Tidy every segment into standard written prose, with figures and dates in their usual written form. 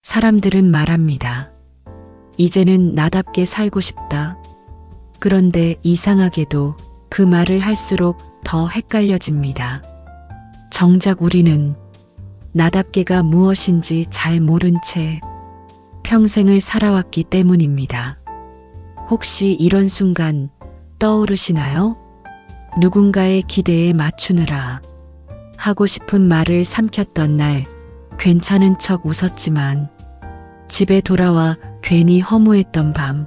사람들은 말합니다. 이제는 나답게 살고 싶다. 그런데 이상하게도 그 말을 할수록 더 헷갈려집니다. 정작 우리는 나답게가 무엇인지 잘 모른 채 평생을 살아왔기 때문입니다. 혹시 이런 순간 떠오르시나요? 누군가의 기대에 맞추느라 하고 싶은 말을 삼켰던 날 괜찮은 척 웃었지만 집에 돌아와 괜히 허무했던 밤,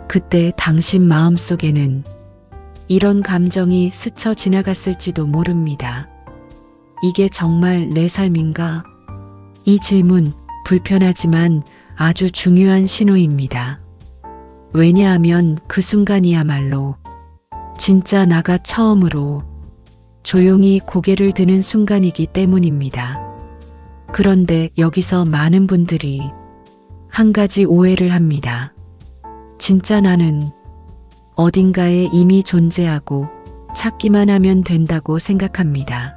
그때 당신 마음속에는 이런 감정이 스쳐 지나갔을지도 모릅니다. 이게 정말 내 삶인가? 이 질문 불편하지만 아주 중요한 신호입니다. 왜냐하면 그 순간이야말로 진짜 나가 처음으로 조용히 고개를 드는 순간이기 때문입니다. 그런데 여기서 많은 분들이 한 가지 오해를 합니다. 진짜 나는 어딘가에 이미 존재하고 찾기만 하면 된다고 생각합니다.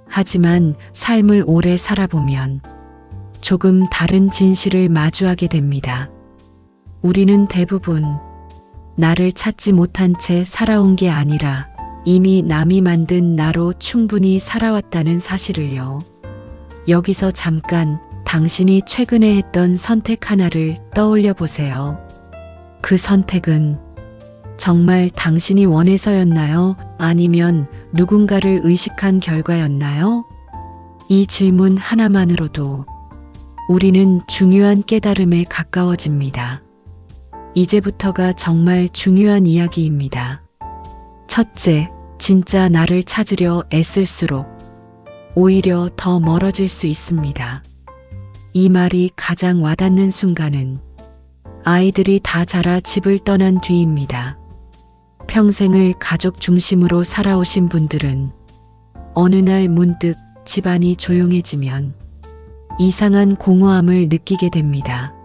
하지만 삶을 오래 살아보면 조금 다른 진실을 마주하게 됩니다. 우리는 대부분 나를 찾지 못한 채 살아온 게 아니라 이미 남이 만든 나로 충분히 살아왔다는 사실을요. 여기서 잠깐 당신이 최근에 했던 선택 하나를 떠올려 보세요. 그 선택은 정말 당신이 원해서였나요? 아니면 누군가를 의식한 결과였나요? 이 질문 하나만으로도 우리는 중요한 깨달음에 가까워집니다. 이제부터가 정말 중요한 이야기입니다. 첫째, 진짜 나를 찾으려 애쓸수록 오히려 더 멀어질 수 있습니다. 이 말이 가장 와닿는 순간은 아이들이 다 자라 집을 떠난 뒤입니다. 평생을 가족 중심으로 살아오신 분들은 어느 날 문득 집안이 조용해지면 이상한 공허함을 느끼게 됩니다.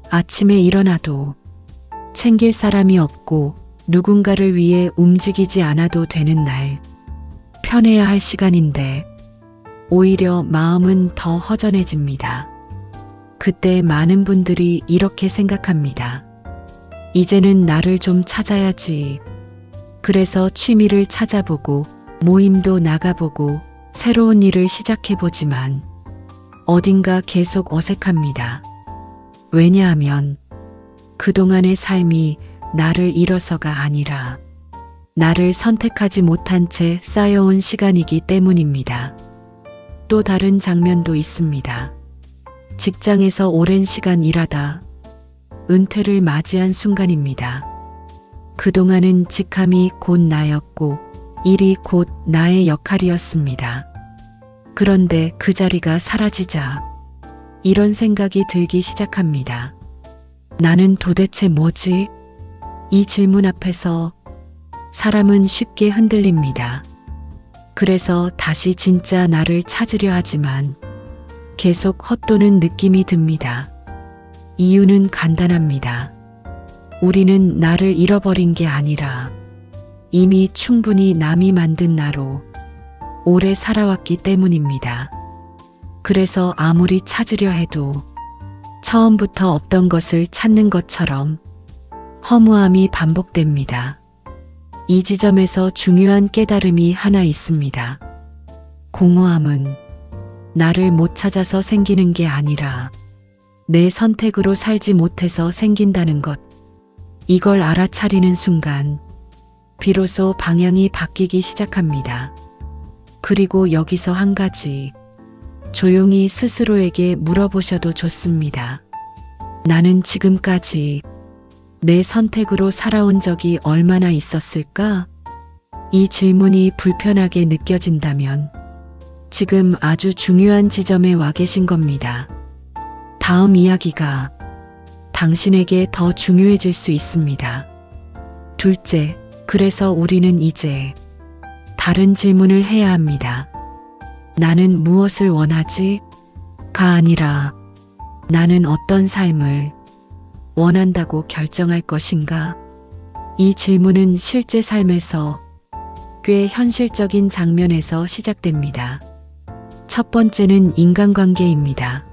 아침에 일어나도 챙길 사람이 없고 누군가를 위해 움직이지 않아도 되는 날, 편해야 할 시간인데 오히려 마음은 더 허전해집니다. 그때 많은 분들이 이렇게 생각합니다. 이제는 나를 좀 찾아야지. 그래서 취미를 찾아보고 모임도 나가보고 새로운 일을 시작해보지만 어딘가 계속 어색합니다. 왜냐하면 그동안의 삶이 나를 잃어서가 아니라 나를 선택하지 못한 채 쌓여온 시간이기 때문입니다. 또 다른 장면도 있습니다. 직장에서 오랜 시간 일하다 은퇴를 맞이한 순간입니다. 그동안은 직함이 곧 나였고 일이 곧 나의 역할이었습니다. 그런데 그 자리가 사라지자 이런 생각이 들기 시작합니다. 나는 도대체 뭐지? 이 질문 앞에서 사람은 쉽게 흔들립니다. 그래서 다시 진짜 나를 찾으려 하지만 계속 헛도는 느낌이 듭니다. 이유는 간단합니다. 우리는 나를 잃어버린 게 아니라 이미 충분히 남이 만든 나로 오래 살아왔기 때문입니다. 그래서 아무리 찾으려 해도 처음부터 없던 것을 찾는 것처럼 허무함이 반복됩니다. 이 지점에서 중요한 깨달음이 하나 있습니다. 공허함은 나를 못 찾아서 생기는 게 아니라 내 선택으로 살지 못해서 생긴다는 것. 이걸 알아차리는 순간 비로소 방향이 바뀌기 시작합니다. 그리고 여기서 한 가지 조용히 스스로에게 물어보셔도 좋습니다. 나는 지금까지 내 선택으로 살아온 적이 얼마나 있었을까? 이 질문이 불편하게 느껴진다면 지금 아주 중요한 지점에 와 계신 겁니다. 다음 이야기가 당신에게 더 중요해질 수 있습니다. 둘째, 그래서 우리는 이제 다른 질문을 해야 합니다. 나는 무엇을 원하지? 가 아니라 나는 어떤 삶을 원한다고 결정할 것인가? 이 질문은 실제 삶에서 꽤 현실적인 장면에서 시작됩니다. 첫 번째는 인간관계입니다.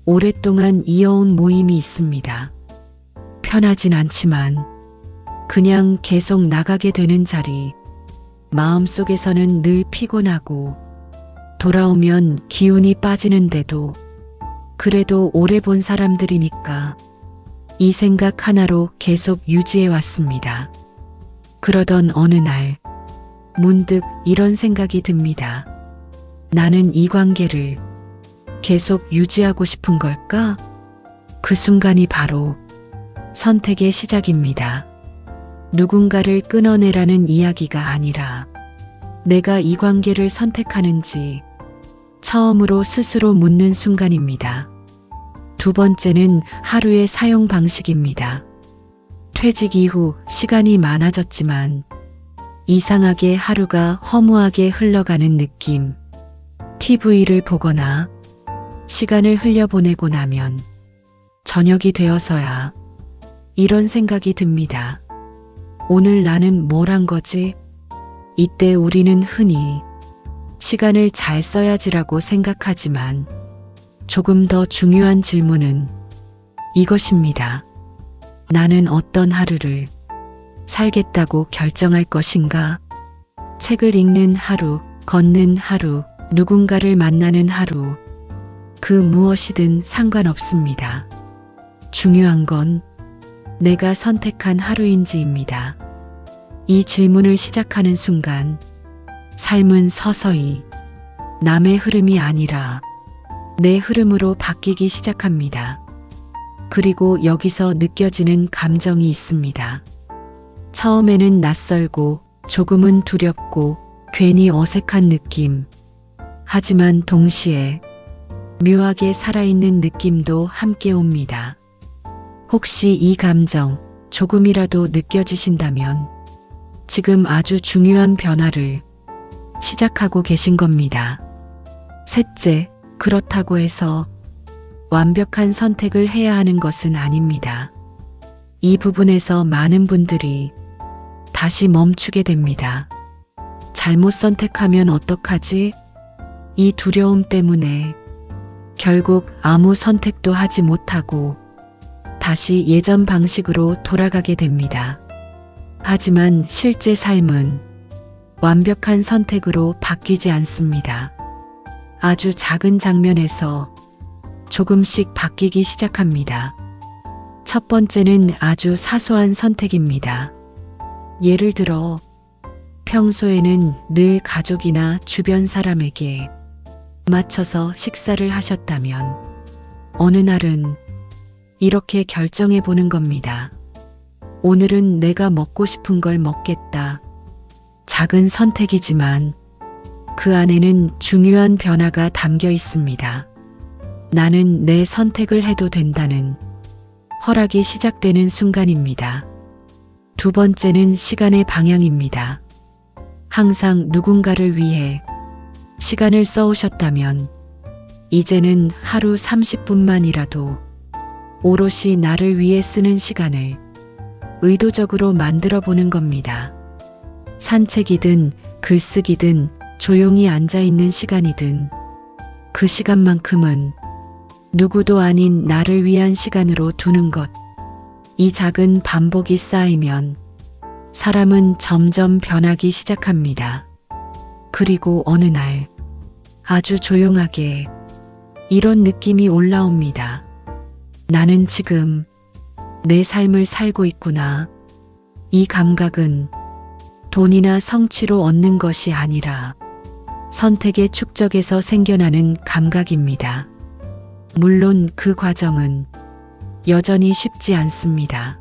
오랫동안 이어온 모임이 있습니다. 편하진 않지만 그냥 계속 나가게 되는 자리, 마음속에서는 늘 피곤하고 돌아오면 기운이 빠지는데도 그래도 오래 본 사람들이니까 이 생각 하나로 계속 유지해 왔습니다. 그러던 어느 날 문득 이런 생각이 듭니다. 나는 이 관계를 계속 유지하고 싶은 걸까? 그 순간이 바로 선택의 시작입니다. 누군가를 끊어내라는 이야기가 아니라 내가 이 관계를 선택하는지 처음으로 스스로 묻는 순간입니다. 두 번째는 하루의 사용 방식입니다. 퇴직 이후 시간이 많아졌지만 이상하게 하루가 허무하게 흘러가는 느낌. TV를 보거나 시간을 흘려보내고 나면 저녁이 되어서야 이런 생각이 듭니다. 오늘 나는 뭘 한 거지? 이때 우리는 흔히 시간을 잘 써야지라고 생각하지만 조금 더 중요한 질문은 이것입니다. 나는 어떤 하루를 살겠다고 결정할 것인가? 책을 읽는 하루, 걷는 하루, 누군가를 만나는 하루, 그 무엇이든 상관없습니다. 중요한 건 내가 선택한 하루인지입니다. 이 질문을 시작하는 순간 삶은 서서히 남의 흐름이 아니라 내 흐름으로 바뀌기 시작합니다. 그리고 여기서 느껴지는 감정이 있습니다. 처음에는 낯설고 조금은 두렵고 괜히 어색한 느낌. 하지만 동시에 묘하게 살아있는 느낌도 함께 옵니다. 혹시 이 감정 조금이라도 느껴지신다면 지금 아주 중요한 변화를 시작하고 계신 겁니다. 셋째, 그렇다고 해서 완벽한 선택을 해야 하는 것은 아닙니다. 이 부분에서 많은 분들이 다시 멈추게 됩니다. 잘못 선택하면 어떡하지? 이 두려움 때문에 결국 아무 선택도 하지 못하고 다시 예전 방식으로 돌아가게 됩니다. 하지만 실제 삶은 완벽한 선택으로 바뀌지 않습니다. 아주 작은 장면에서 조금씩 바뀌기 시작합니다. 첫 번째는 아주 사소한 선택입니다. 예를 들어 평소에는 늘 가족이나 주변 사람에게 맞춰서 식사를 하셨다면 어느 날은 이렇게 결정해 보는 겁니다. 오늘은 내가 먹고 싶은 걸 먹겠다. 작은 선택이지만 그 안에는 중요한 변화가 담겨 있습니다. 나는 내 선택을 해도 된다는 허락이 시작되는 순간입니다. 두 번째는 시간의 방향입니다. 항상 누군가를 위해 시간을 써오셨다면 이제는 하루 30분만이라도 오롯이 나를 위해 쓰는 시간을 의도적으로 만들어 보는 겁니다. 산책이든 글쓰기든 조용히 앉아있는 시간이든 그 시간만큼은 누구도 아닌 나를 위한 시간으로 두는 것. 이 작은 반복이 쌓이면 사람은 점점 변하기 시작합니다. 그리고 어느 날 아주 조용하게 이런 느낌이 올라옵니다. 나는 지금 내 삶을 살고 있구나. 이 감각은 돈이나 성취로 얻는 것이 아니라 선택의 축적에서 생겨나는 감각입니다. 물론 그 과정은 여전히 쉽지 않습니다.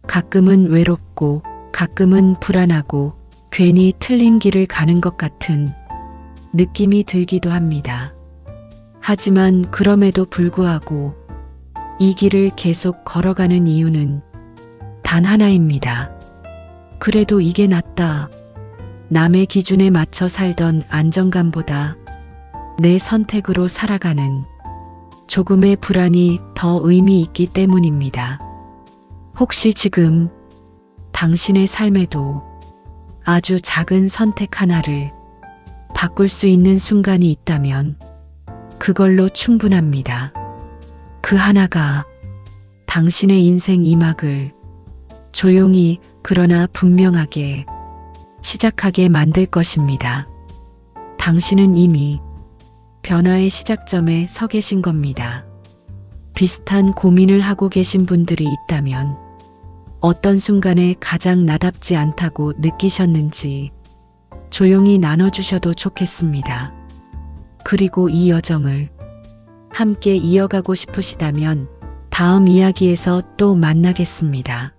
가끔은 외롭고 가끔은 불안하고 괜히 틀린 길을 가는 것 같은 느낌이 들기도 합니다. 하지만 그럼에도 불구하고 이 길을 계속 걸어가는 이유는 단 하나입니다. 그래도 이게 낫다. 남의 기준에 맞춰 살던 안정감보다 내 선택으로 살아가는 조금의 불안이 더 의미 있기 때문입니다. 혹시 지금 당신의 삶에도 아주 작은 선택 하나를 바꿀 수 있는 순간이 있다면 그걸로 충분합니다. 그 하나가 당신의 인생 이막을 조용히 그러나 분명하게 시작하게 만들 것입니다. 당신은 이미 변화의 시작점에 서 계신 겁니다. 비슷한 고민을 하고 계신 분들이 있다면 어떤 순간에 가장 나답지 않다고 느끼셨는지 조용히 나눠주셔도 좋겠습니다. 그리고 이 여정을 함께 이어가고 싶으시다면 다음 이야기에서 또 만나겠습니다.